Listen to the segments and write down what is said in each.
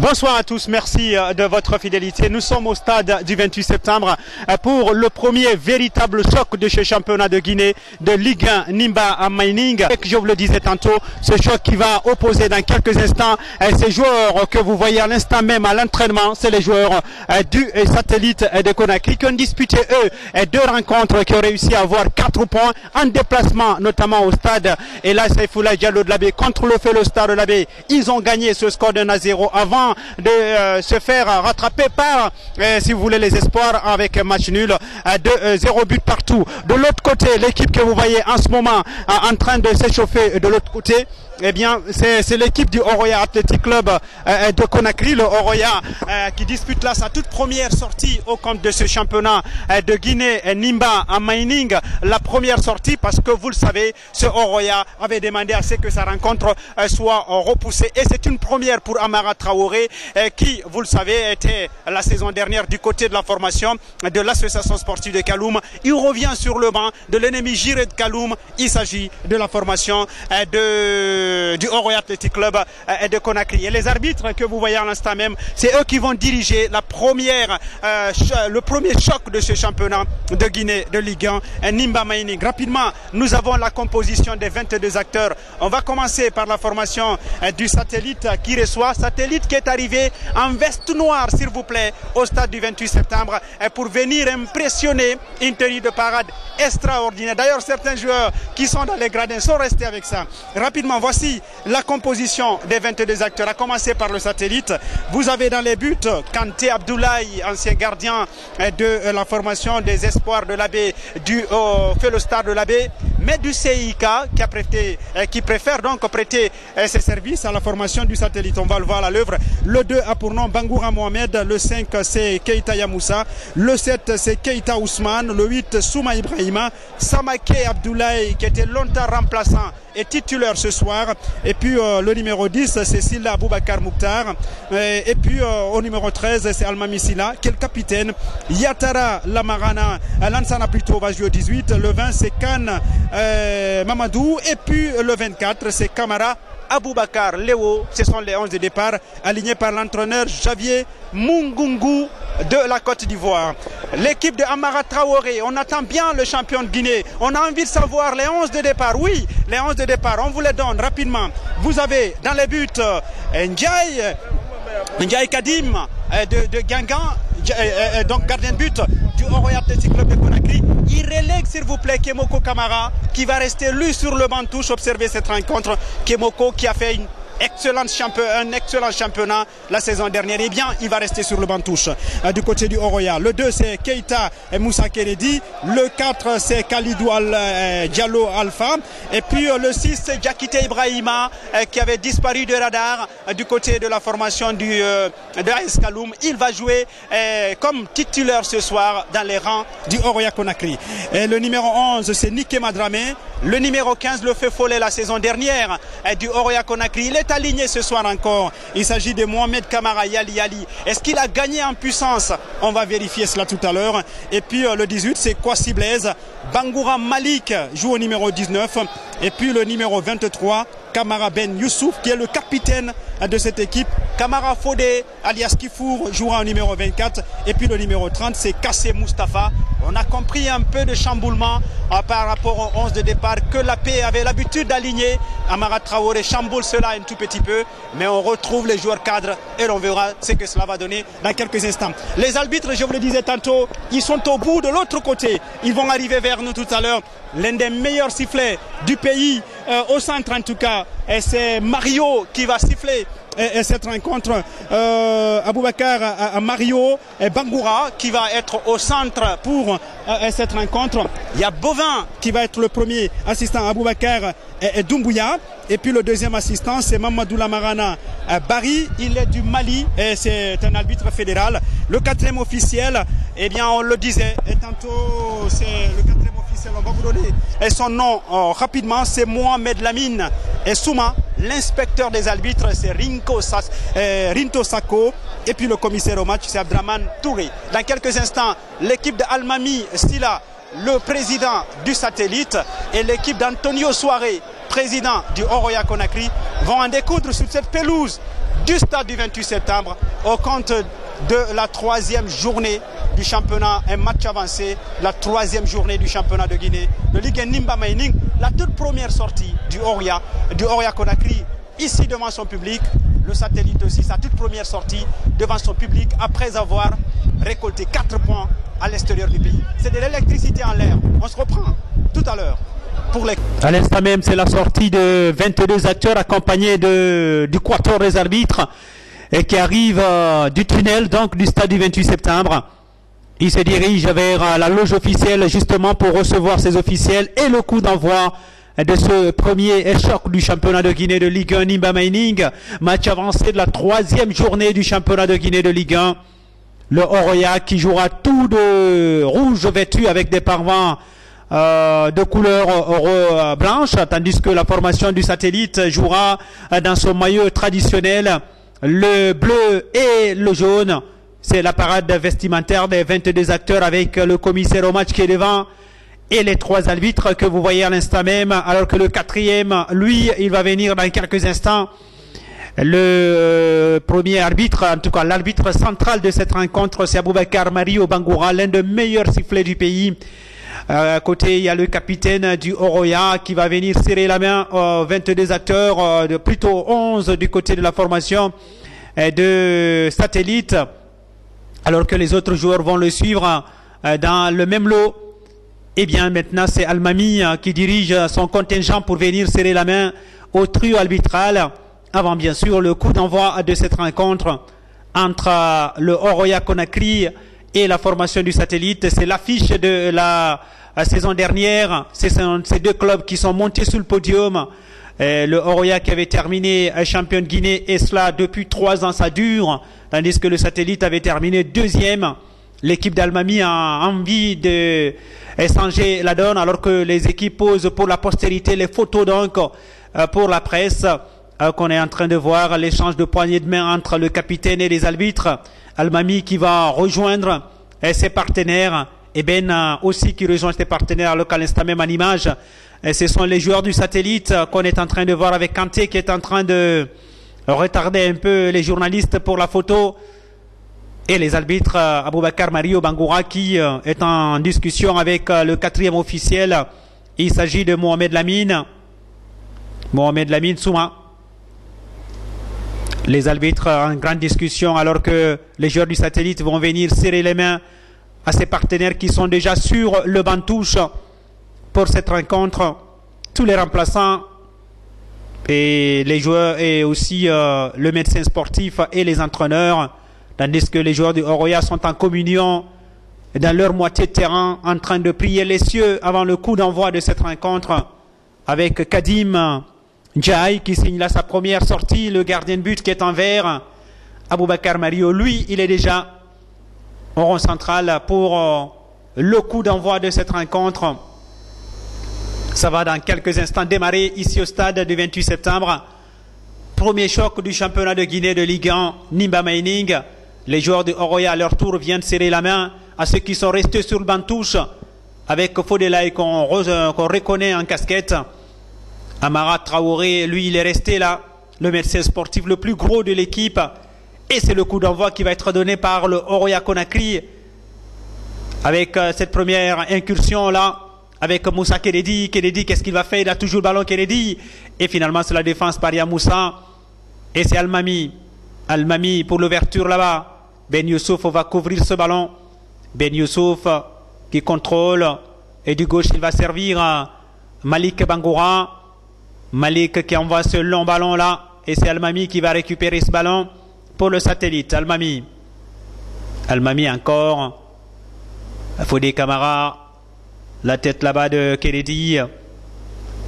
Bonsoir à tous, merci de votre fidélité. Nous sommes au stade du 28 septembre pour le premier véritable choc de ce championnat de Guinée de Ligue 1 Nimba à Mining. Et je vous le disais tantôt, ce choc qui va opposer dans quelques instants ces joueurs que vous voyez à l'instant même à l'entraînement. C'est les joueurs du satellite de Conakry qui ont disputé eux 2 rencontres, qui ont réussi à avoir 4 points en déplacement, notamment au stade. Et là, c'est Foula Diallo de l'Abbé contre le Felo Star de l'Abbé. Ils ont gagné ce score de 1-0 avant de se faire rattraper par, si vous voulez, les espoirs avec un match nul de 0 but partout. De l'autre côté, l'équipe que vous voyez en ce moment en train de s'échauffer de l'autre côté, eh bien, c'est l'équipe du Oroya Athletic Club de Conakry, le Oroya qui dispute là sa toute première sortie au compte de ce championnat de Guinée Nimba en Mining. La première sortie parce que vous le savez, ce Oroya avait demandé à ce que sa rencontre soit repoussée. Et c'est une première pour Amara Traoré qui, vous le savez, était la saison dernière du côté de la formation de l'association sportive de Kaloum. Il revient sur le banc de l'ennemi Jiré de Kaloum. Il s'agit de la formation du Oroya Athletic Club de Conakry. Et les arbitres que vous voyez à l'instant même, c'est eux qui vont diriger le premier choc de ce championnat de Guinée de Ligue 1 Nimba Mining. Rapidement, nous avons la composition des 22 acteurs. On va commencer par la formation du satellite qui reçoit. Satellite qui est arrivé en veste noire, s'il vous plaît, au stade du 28 septembre pour venir impressionner une tenue de parade extraordinaire. D'ailleurs, certains joueurs qui sont dans les gradins sont restés avec ça. Rapidement, voici la composition des 22 acteurs, à commencer par le satellite. Vous avez dans les buts Kanté Abdoulaye, ancien gardien de la formation des espoirs de l'Abbé, du Felo Star de l'Abbé, mais du CIK qui préfère donc prêter ses services à la formation du satellite. On va le voir à l'œuvre. Le 2 a pour nom Bangoura Mohamed, le 5 c'est Keita Yamoussa, le 7 c'est Keita Ousmane, le 8 Souma Ibrahima, Samake Abdoulaye qui était longtemps remplaçant et titulaire ce soir, et puis le numéro 10 c'est Silla Aboubakar Mouktar, et puis au numéro 13 c'est Almami Silla qui est le capitaine. Yatara Lamarana, Lansana plutôt va jouer au 18, le 20 c'est Khan Mamadou, et puis le 24 c'est Kamara Aboubakar Léo. Ce sont les 11 de départ alignés par l'entraîneur Javier Mungungu de la Côte d'Ivoire. L'équipe de Amara Traoré, on attend bien le champion de Guinée. On a envie de savoir les 11 de départ. Oui, les 11 de départ, on vous les donne rapidement. Vous avez dans les buts Ndiaye Kadim de Guingamp, donc gardien de but du Oroya Athletic Club de Conakry. Il relègue s'il vous plaît Kemoko Kamara qui va rester lui sur le banc de touche, observer cette rencontre. Kemoko qui a fait un excellent championnat la saison dernière. Eh bien, il va rester sur le banc de touche du côté du Oroya. Le 2 c'est Keita Moussa Kennedy, le 4 c'est Khalidou Diallo Alpha, et puis le 6 c'est Jakite Ibrahima qui avait disparu de radar du côté de la formation de AS Kaloum. Il va jouer comme titulaire ce soir dans les rangs du Oroya Conakry. Et le numéro 11 c'est Nike Madramé, le numéro 15 le fait foller la saison dernière du Oroya Conakry. Il est aligné ce soir encore. Il s'agit de Mohamed Kamara Yali. Est-ce qu'il a gagné en puissance? On va vérifier cela tout à l'heure. Et puis le 18 c'est Kwasi Blaise. Bangoura Malik joue au numéro 19. Et puis le numéro 23 Kamara Ben Youssouf qui est le capitaine de cette équipe. Kamara Fodé alias Kifour jouera au numéro 24. Et puis le numéro 30 c'est Kassé Mustafa. On a compris un peu de chamboulement par rapport aux 11 de départ que la paix avait l'habitude d'aligner. Amara Traoré chamboule cela un tout petit peu, mais on retrouve les joueurs cadres et on verra ce que cela va donner dans quelques instants. Les arbitres, je vous le disais tantôt, ils sont au bout de l'autre côté. Ils vont arriver vers nous tout à l'heure. L'un des meilleurs sifflets du pays, au centre en tout cas, et c'est Mario qui va siffler cette rencontre. Aboubakar Mario et Bangoura qui va être au centre pour cette rencontre. Il y a Bovin qui va être le premier assistant, Aboubakar et Doumbouya, et puis le deuxième assistant c'est Mamadou Lamarana Barry, il est du Mali et c'est un arbitre fédéral. Le quatrième officiel, eh bien on le disait, et tantôt c'est le quatrième officiel, on va vous donner son nom rapidement, c'est Mohamed Lamine et Souma. L'inspecteur des arbitres c'est Rinto Sako, et puis le commissaire au match c'est Abdraman Touré. Dans quelques instants, l'équipe de Almami Silla, le président du satellite, et l'équipe d'Antonio Soare, président du Oroya Conakry, vont en découdre sur cette pelouse du stade du 28 septembre au compte de la 3e journée du championnat, un match avancé, la 3e journée du championnat de Guinée, de Ligue Nimba Mining, la toute première sortie du Oria Conakry, ici devant son public, le satellite aussi, sa toute première sortie devant son public après avoir récolté 4 points à l'extérieur du pays. C'est de l'électricité en l'air. On se reprend tout à l'heure. À l'instant même, c'est la sortie de 22 acteurs accompagnés du quatuor des arbitres et qui arrivent du tunnel, donc du stade du 28 septembre. Ils se dirigent vers la loge officielle justement pour recevoir ces officiels et le coup d'envoi de ce premier choc du championnat de Guinée de Ligue 1 Nimba Mining, match avancé de la 3e journée du championnat de Guinée de Ligue 1. Le Oroya qui jouera tout de rouge vêtu avec des parvents de couleur blanche, tandis que la formation du satellite jouera dans son maillot traditionnel, le bleu et le jaune. C'est la parade vestimentaire des 22 acteurs avec le commissaire au match qui est devant et les 3 arbitres que vous voyez à l'instant même, alors que le 4e, lui, il va venir dans quelques instants. Le premier arbitre, en tout cas l'arbitre central de cette rencontre, c'est Aboubakar Mario Bangoura, l'un des meilleurs sifflets du pays. À côté, il y a le capitaine du Oroya qui va venir serrer la main aux 22 acteurs, plutôt 11 du côté de la formation de satellite, alors que les autres joueurs vont le suivre dans le même lot. Eh bien, maintenant, c'est Almami qui dirige son contingent pour venir serrer la main au trio arbitral, avant bien sûr le coup d'envoi de cette rencontre entre le Oroya Conakry et la formation du satellite. C'est l'affiche de la saison dernière. C'est ces 2 clubs qui sont montés sur le podium. Le Oroya qui avait terminé champion de Guinée, et cela depuis 3 ans, ça dure, tandis que le satellite avait terminé 2e. L'équipe d'Almami a envie de changer la donne, alors que les équipes posent pour la postérité les photos donc pour la presse, qu'on est en train de voir l'échange de poignées de main entre le capitaine et les arbitres. Almami qui va rejoindre ses partenaires, et Ben aussi qui rejoint ses partenaires, alors qu'à l'instant même en image, ce sont les joueurs du satellite qu'on est en train de voir avec Kanté qui est en train de retarder un peu les journalistes pour la photo, et les arbitres Aboubakar Mario Bangoura qui est en discussion avec le 4e officiel. Il s'agit de Mohamed Lamine Souma. Les arbitres en grande discussion, alors que les joueurs du satellite vont venir serrer les mains à ses partenaires qui sont déjà sur le banc touche pour cette rencontre. Tous les remplaçants et les joueurs, et aussi le médecin sportif et les entraîneurs, tandis que les joueurs du Oroya sont en communion dans leur moitié de terrain, en train de prier les cieux avant le coup d'envoi de cette rencontre, avec Kadim Djaï qui signe là sa première sortie, le gardien de but qui est en vert. Aboubakar Mario, lui, il est déjà au rond central pour le coup d'envoi de cette rencontre. Ça va dans quelques instants démarrer ici au stade du 28 septembre. Premier choc du championnat de Guinée de Ligue 1 Nimba Mining. Les joueurs de Oroya à leur tour viennent serrer la main à ceux qui sont restés sur le banc touche, avec Fodelaï qu'on reconnaît en casquette. Amara Traoré, lui, il est resté là, le médecin sportif le plus gros de l'équipe. Et c'est le coup d'envoi qui va être donné par le Oroya Conakry, avec cette première incursion là, avec Moussa Kennedy. Kennedy, qu'est-ce qu'il va faire? Il a toujours le ballon, Kennedy. Et finalement, c'est la défense par Yamoussa. Et c'est Almami pour l'ouverture là-bas. Ben Youssouf va couvrir ce ballon. Ben Youssouf qui contrôle. Et du gauche, il va servir à Malik Bangoura. Malik qui envoie ce long ballon là. Et c'est Almami qui va récupérer ce ballon pour le satellite. Almami encore. Fodé Camara. La tête là-bas de Kennedy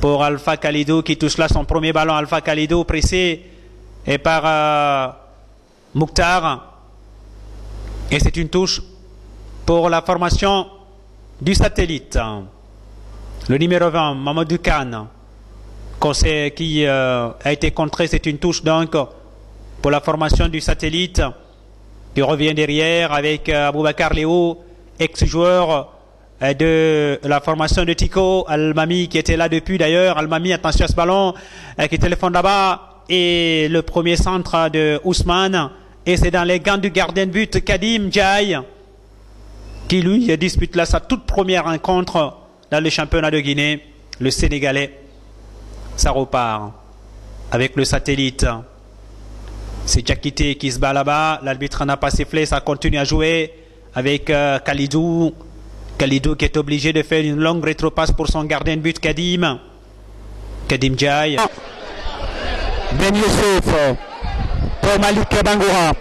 pour Alpha Khalidou qui touche là son premier ballon. Alpha Khalidou pressé et par Mouktar. Et c'est une touche pour la formation du satellite. Le numéro 20, Mamadou Khan, qui a été contré. C'est une touche donc pour la formation du satellite qui revient derrière avec Aboubakar Léo, ex-joueur de la formation de Tico. Almami qui était là depuis d'ailleurs. Almami, attention à ce ballon qui téléphone là-bas. et le premier centre de Ousmane. Et c'est dans les gants du gardien de but Kadim Ndiaye qui lui dispute là sa toute première rencontre dans le championnat de Guinée. Le Sénégalais, ça repart avec le Satellite. C'est Diakité qui se bat là-bas. L'arbitre n'a pas sifflé, ça continue à jouer avec Khalidou. Khalidou qui est obligé de faire une longue rétropasse pour son gardien de but Kadim Ndiaye. Ben Youssouf pour Malik Bangoura.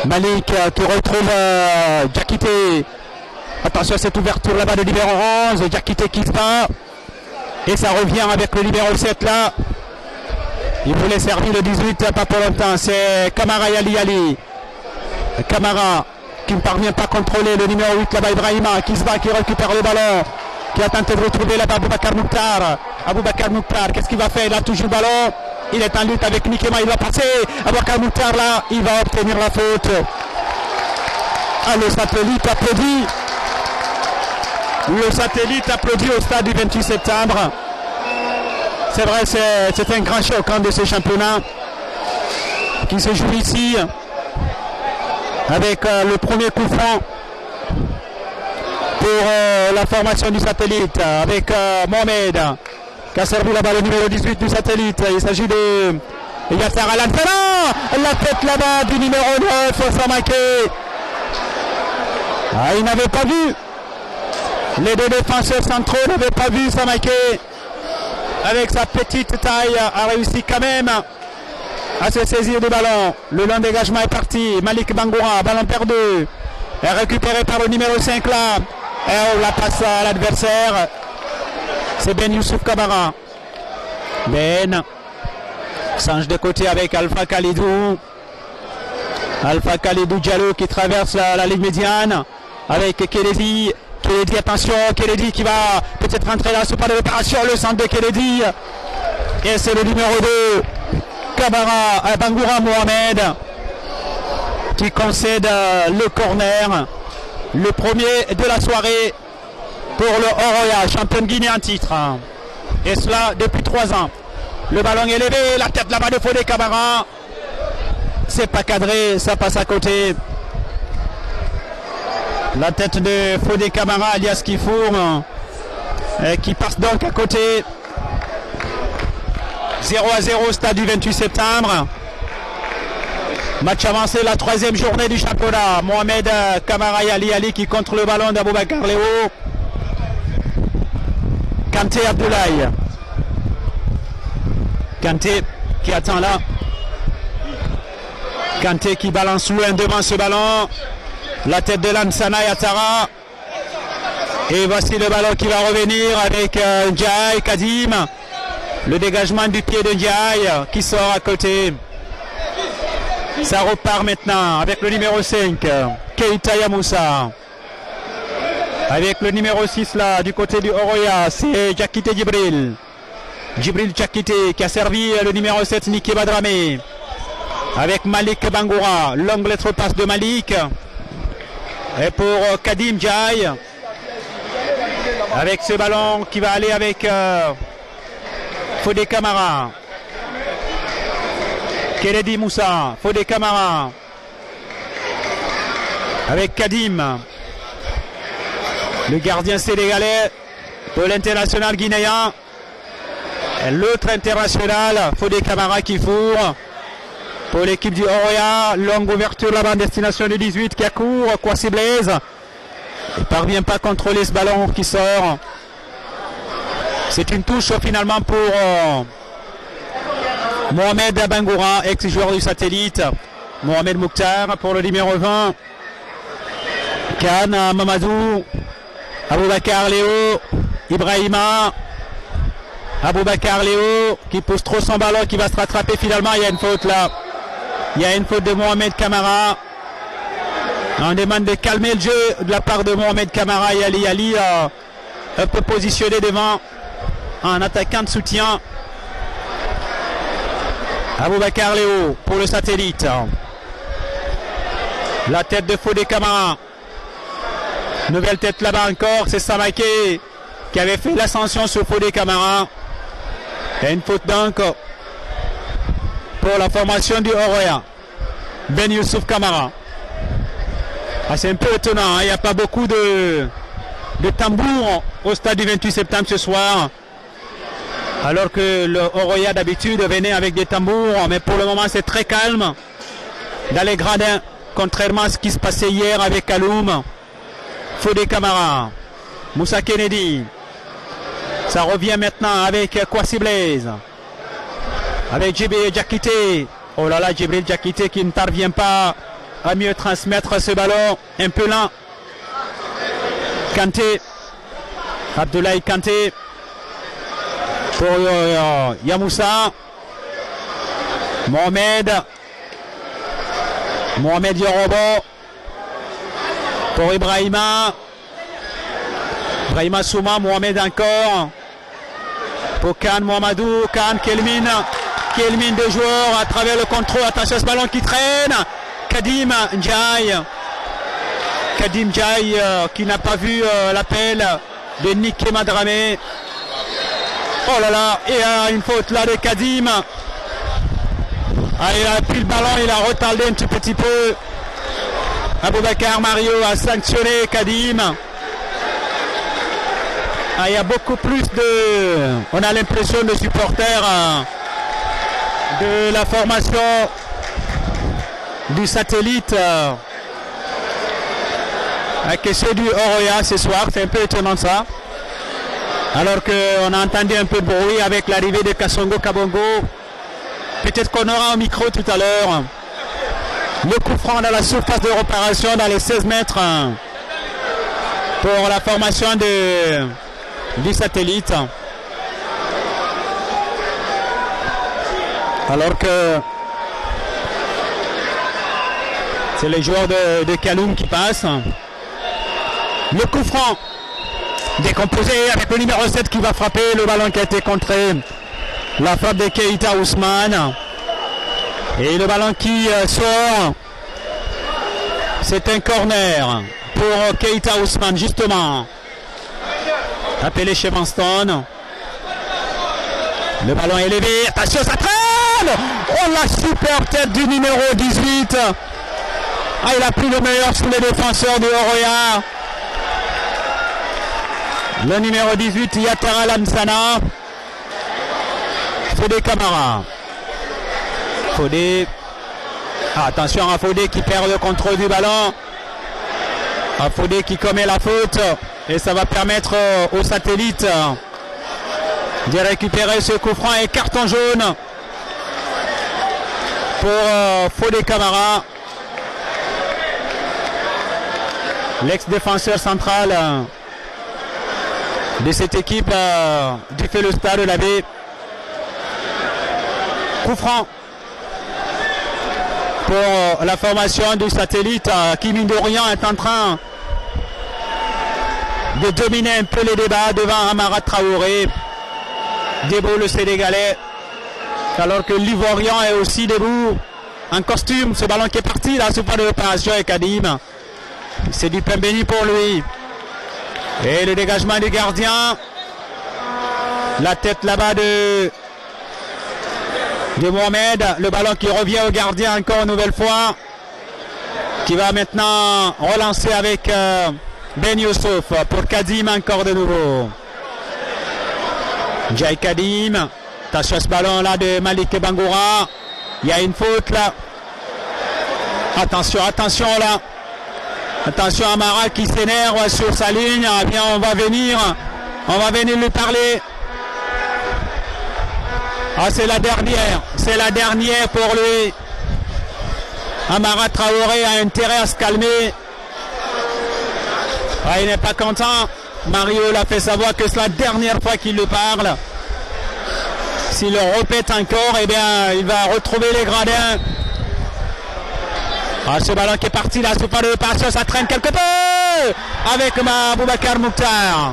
Malik qui retrouve Diakité. Attention à cette ouverture là-bas de numéro 11. Diakité qui se bat. Et ça revient avec le numéro 7 là. Il voulait servir le 18, pas pour longtemps. C'est Kamara Yali. Kamara qui ne parvient pas à contrôler le numéro 8 là-bas, Ibrahima qui se bat, qui récupère le ballon, qui a tenté de retrouver là-bas Aboubacar Mouktar. Aboubacar Mouktar, qu'est-ce qu'il va faire? Il a toujours le ballon. Il est en lutte avec Nikema, il va passer. Aboubacar Mouktar là, il va obtenir la faute. Ah, le Satellite applaudit. Le Satellite applaudit au stade du 28 septembre. C'est vrai, c'est un grand choc de ce championnat qui se joue ici avec le premier coup franc pour la formation du Satellite avec Mohamed qui a servi là-bas le numéro 18 du Satellite. Il s'agit de Yasser Al-Ansana. La tête là-bas du numéro 9, Samaké. Ah, il n'avait pas vu. Les deux défenseurs centraux n'avaient pas vu Samaké. Avec sa petite taille, a réussi quand même à se saisir du ballon. Le long dégagement est parti. Malik Bangoura, ballon perdu. Est récupéré par le numéro 5 là. Et on la passe à l'adversaire. C'est Ben Youssouf Kamara. Ben change de côté avec Alpha Khalidou. Alpha Khalidou Diallo qui traverse la ligne médiane avec Keledi. Keledi, attention, Keledi qui va peut-être rentrer là, ce pas de l'opération, le centre de Keledi. Et c'est le numéro 2, Kamara, Bangoura Mohamed, qui concède le corner. Le premier de la soirée pour le Oroya, champion de Guinée en titre. Et cela depuis 3 ans. Le ballon est levé, la tête là-bas de Fodé Kamara. C'est pas cadré, ça passe à côté. La tête de Fodé Kamara alias Kifour qui passe donc à côté. 0-0 stade du 28 septembre. Match avancé, la 3e journée du championnat. Mohamed Kamara Ali qui contre le ballon d'Aboubacar Léo. Kanté Abdoulaye. Kanté qui attend là. Kanté qui balance loin devant ce ballon. La tête de Lansana Yatara. Et voici le ballon qui va revenir avec Ndiaye, Kadim. Le dégagement du pied de Ndiaye qui sort à côté. Ça repart maintenant avec le numéro 5, Keita Yamoussa. Avec le numéro 6 là, du côté du Oroya, c'est Diakité Djibril. Djibril Diakité qui a servi le numéro 7, Niki Badramé. Avec Malik Bangoura, longue lettre passe de Malik. Et pour Kadim Ndiaye, avec ce ballon qui va aller avec Fodé Kamara. Keledi Moussa, Fodé Kamara. Avec Kadim. Le gardien sénégalais pour l'international guinéen. Et l'autre international, Fodé Kamara qui fourre. Pour l'équipe du Oroya, longue ouverture là-bas en destination du 18 qui accourt, Kwasi Blaise. Il ne parvient pas à contrôler ce ballon qui sort. C'est une touche finalement pour Mohamed Bangoura, ex-joueur du Satellite. Mohamed Mouktar pour le numéro 20. Khan Mamadou. Aboubacar Léo. Ibrahima. Aboubacar Léo qui pousse trop son ballon, qui va se rattraper finalement. Il y a une faute là. Il y a une faute de Mohamed Kamara. On demande de calmer le jeu de la part de Mohamed Kamara et Ali un peu positionné devant un attaquant de soutien. Aboubacar Léo pour le Satellite. La tête de Fodé Kamara. Nouvelle tête là-bas encore, c'est Samaké qui avait fait l'ascension sur Fodé Kamara. Et une faute donc pour la formation du Oroya. Ben Youssouf Kamara. Ah, c'est un peu étonnant, hein. Il n'y a pas beaucoup de tambours au stade du 28 septembre ce soir. Alors que le Oroya d'habitude venait avec des tambours, mais pour le moment c'est très calme dans les gradins, contrairement à ce qui se passait hier avec Kaloum. Fodé Kamara, Moussa Kennedy. Ça revient maintenant avec Kwasi Blaise. Avec Djibril Diakité. Oh là là, Djibril Diakité qui ne parvient pas à mieux transmettre ce ballon. Un peu lent. Kanté. Abdoulaye Kanté. Pour Yamoussa. Mohamed Yorobo. Pour Ibrahima Souma. Mohamed encore. Pour Khan Mohamedou. Khan Kelmin. Deux joueurs à travers le contrôle. Attention à ce ballon qui traîne. Kadim Ndiaye qui n'a pas vu l'appel de Niké Madramé. Oh là là, et une faute là de Kadim. Ah, il a pris le ballon, il a retardé un petit peu. Aboubacar Mario a sanctionné Kadim. Ah, il y a beaucoup plus de... On a l'impression de supporters de la formation du satellite que ceux du Oroya ce soir. C'est un peu étonnant ça. Alors qu'on a entendu un peu de bruit avec l'arrivée de Kassongo Kabongo. Peut-être qu'on aura un micro tout à l'heure. Le coup franc dans la surface de réparation dans les 16 mètres pour la formation du satellite. Alors que c'est les joueurs de Kaloum qui passent. Le coup franc décomposé avec le numéro 7 qui va frapper le ballon qui a été contré. La frappe de Keita Ousmane. Et le ballon qui sort. C'est un corner pour Keita Ousmane justement. Appelé chez Vanston. Le ballon élevé. Attention, ça traîne. Oh, la super tête du numéro 18. Ah, il a pris le meilleur sous les défenseurs du Oroya. Le numéro 18, Yatara Lamsana. Fodé Kamara. Fodé. Ah, attention à Fodé qui perd le contrôle du ballon. À Fodé qui commet la faute. Et ça va permettre au satellite de récupérer ce coup franc et carton jaune pour Fodé Kamara. L'ex-défenseur central de cette équipe du Félou Stade de la Baie. Coup franc pour la formation du satellite qui, mine de rien, est en train de dominer un peu les débats devant Amara Traoré. Debout le Sénégalais, alors que l'Ivoirien est aussi debout en costume. Ce ballon qui est parti là, c'est pas de l'opération avec Kadim. C'est du pain béni pour lui. Et le dégagement du gardien. La tête là-bas de Mohamed. Le ballon qui revient au gardien encore une nouvelle fois. Qui va maintenant relancer avec Ben Youssouf pour Kadim encore de nouveau. Jai Kadim. Attention à ce ballon là de Malik Bangoura. Il y a une faute là. Attention là. Attention à Amara qui s'énerve sur sa ligne. Eh bien, on va venir lui parler. Ah, c'est la dernière pour lui. Amara Traoré a intérêt à se calmer. Ah, il n'est pas content. Mario l'a fait savoir que c'est la dernière fois qu'il lui parle. S'il le répète encore, eh bien, il va retrouver les gradins. Ah, ce ballon qui est parti là, c'est pas de passion, ça traîne quelque peu avec Aboubacar Mouktar.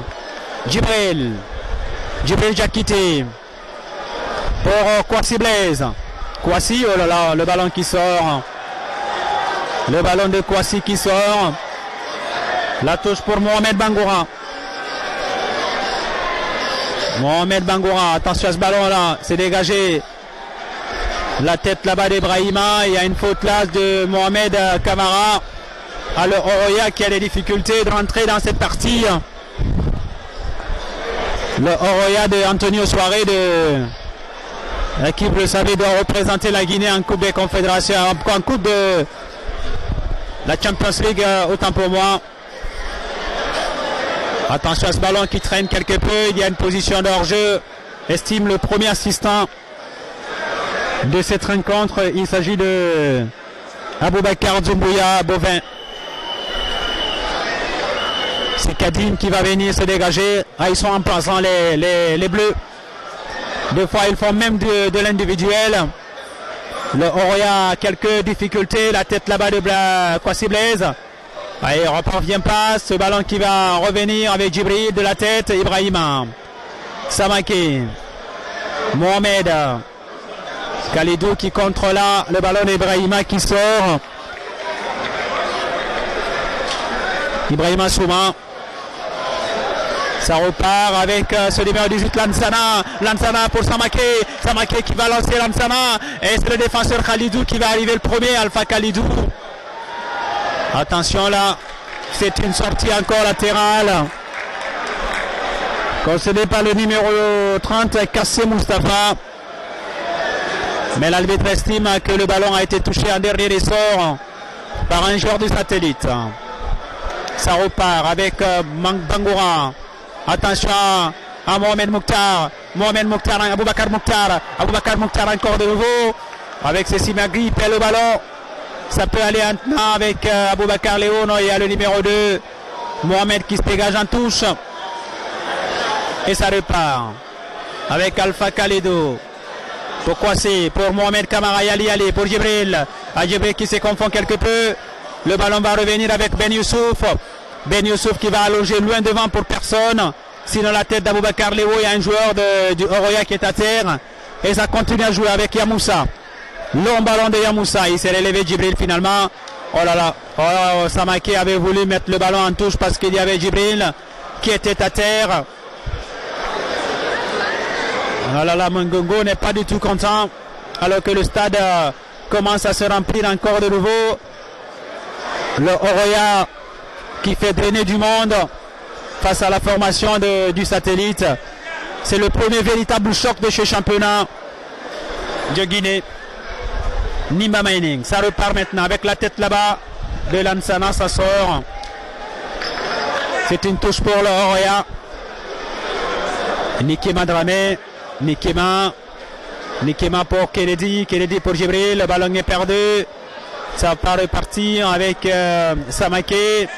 Djibril Diakité pour Kwasi Blaise. Kwasi, oh là là, le ballon qui sort. Le ballon de Kwasi qui sort. La touche pour Mohamed Bangoura. Attention à ce ballon là, c'est dégagé La tête là-bas d'Ibrahima. Il y a une faute là de Mohamed Kamara. À le Oroya qui a des difficultés de rentrer dans cette partie. Le Oroya de Antonio Soare de l'équipe, vous le savez, doit représenter la Guinée en Coupe des Confédérations, en Coupe de la Champions League, autant pour moi. Attention à ce ballon qui traîne quelque peu. Il y a une position d'hors-jeu. Estime le premier assistant de cette rencontre. Il s'agit de Aboubakar Doumbouya Bovin. C'est Kadine qui va venir se dégager. Ah, ils sont en place, hein, les Bleus. Des fois, ils font même de l'individuel. Le Oroya a quelques difficultés. La tête là-bas de Kwasi Blaise. Ah, il ne reparvient pas. Ce ballon qui va revenir avec Djibril de la tête. Ibrahima. Samake. Mohamed. Khalidou qui contrôle là. Le ballon d'Ibrahima qui sort. Ibrahima Souma. Ça repart avec ce numéro 18, Lansana. Lansana pour Samake. Samake qui va lancer Lansana. Et c'est le défenseur Khalidou qui va arriver le premier. Alpha Khalidou. Attention là. C'est une sortie encore latérale. Concédée par le numéro 30, Kassé Moustapha. Mais l'arbitre estime que le ballon a été touché en dernier essor par un joueur du Satellite. Ça repart avec Bangoura. Attention à Mohamed Mokhtar. Mohamed Mokhtar, Aboubakar Mokhtar. Aboubakar Mokhtar encore de nouveau. Avec Cécile Magri, il perd le ballon. Ça peut aller maintenant avec Aboubakar Léon. Il y a le numéro 2. Mohamed qui se dégage en touche. Et ça repart. Avec Alpha Khalidou. Pourquoi c'est pour Mohamed Kamara Yali pour Djibril. Djibril qui se confond quelque peu. Le ballon va revenir avec Ben Youssouf. Ben Youssouf qui va allonger loin devant pour personne. Sinon la tête d'Aboubacar Léo, il y a un joueur du Oroya qui est à terre. Et ça continue à jouer avec Yamoussa. Long ballon de Yamoussa. Il s'est relevé Djibril finalement. Oh là là. Oh, Samake avait voulu mettre le ballon en touche parce qu'il y avait Djibril qui était à terre. Oh là là, Mongongo n'est pas du tout content. Alors que le stade commence à se remplir encore de nouveau. Le Oroya qui fait drainer du monde face à la formation du Satellite. C'est le premier véritable choc de ce championnat de Guinée. Nimba Mining, ça repart maintenant avec la tête là-bas de Lansana, ça sort. C'est une touche pour le Oroya. Nikema Dramé, Nikema pour Kennedy, Kennedy pour Djibril, le ballon est perdu. Ça va repartir avec Samake.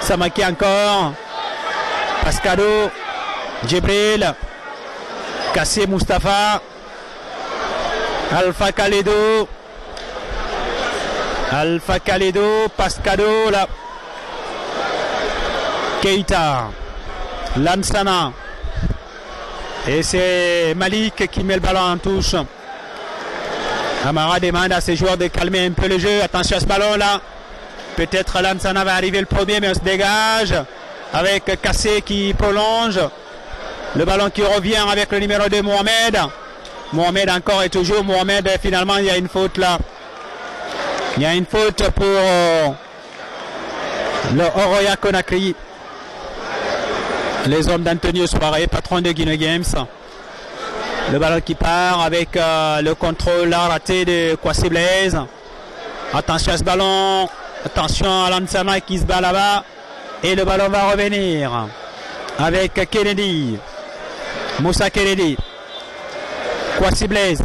Samake encore. Pascado. Djibril. Kassé Moustapha. Alpha Khalidou. Alpha Khalidou. Pascado là. Keita. Lansana. Et c'est Malik qui met le ballon en touche. Amara demande à ses joueurs de calmer un peu le jeu. Attention à ce ballon là. Peut-être Lansana va arriver le premier, mais on se dégage. Avec Kassé qui prolonge. Le ballon qui revient avec le numéro 2 Mohamed. Mohamed encore et toujours. Mohamed, finalement il y a une faute là. Il y a une faute pour le Oroya Conakry. Les hommes d'Antonio Soare, patron de Guinée Games. Le ballon qui part avec le contrôle raté de Kwasi Blaise. Attention à ce ballon. Attention à Lansana qui se bat là-bas. Et le ballon va revenir avec Kennedy. Moussa Kennedy. Kwasi Blaise.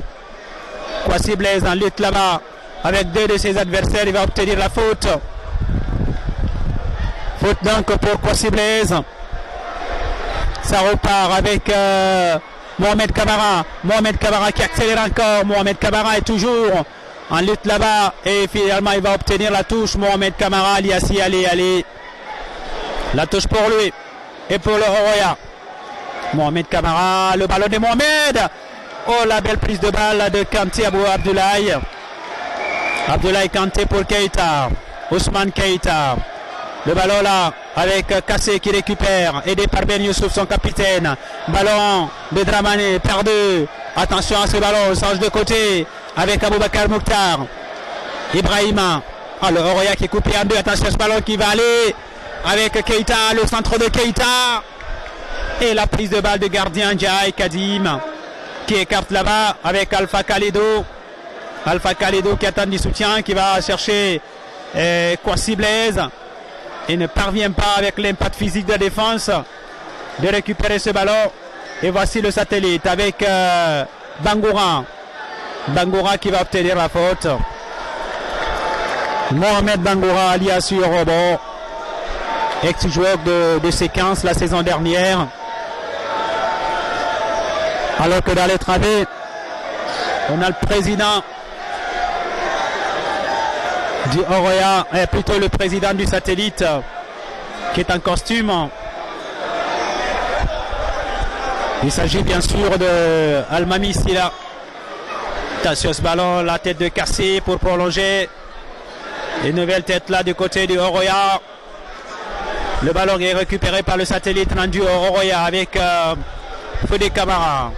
Kwasi Blaise en lutte là-bas avec deux de ses adversaires. Il va obtenir la faute. Faute donc pour Kwasi Blaise. Ça repart avec Mohamed Kamara. Mohamed Kamara qui accélère encore. Mohamed Kamara est toujours en lutte là-bas. Et finalement, il va obtenir la touche. Mohamed Kamara, Liassi, allez. La touche pour lui. Et pour le Oroya. Mohamed Kamara, le ballon de Mohamed. Oh, la belle prise de balle de Kanté Abou Abdoulaye. Abdoulaye Kanté pour Keita. Ousmane Keita. Le ballon là avec Kassé qui récupère, aidé par Ben Youssouf, son capitaine. Ballon de Dramane perdu. Attention à ce ballon, change de côté. avec Aboubakar Mokhtar. Ibrahima. Ah, le Oroya qui est coupé en deux. Attention, ce ballon qui va aller avec Keita, le centre de Keita. Et la prise de balle de gardien Djaï Kadim qui écarte là-bas avec Alpha Kaledo. Alpha Kaledo qui attend du soutien, qui va chercher Kwasi Blaise. Et ne parvient pas avec l'impact physique de la défense de récupérer ce ballon. Et voici le satellite avec Bangoura. Bangoura qui va obtenir la faute. Mohamed Bangoura alias sur Robot, ex-joueur de séquence la saison dernière. Alors que dans les travées, on a le président du Oroya, plutôt le président du satellite qui est en costume. Il s'agit bien sûr de Almami Silla. Attention ce ballon, la tête de Kassé pour prolonger. Une nouvelle tête là du côté du Oroya. Le ballon est récupéré par le satellite rendu au Oroya avec Fodé Camara.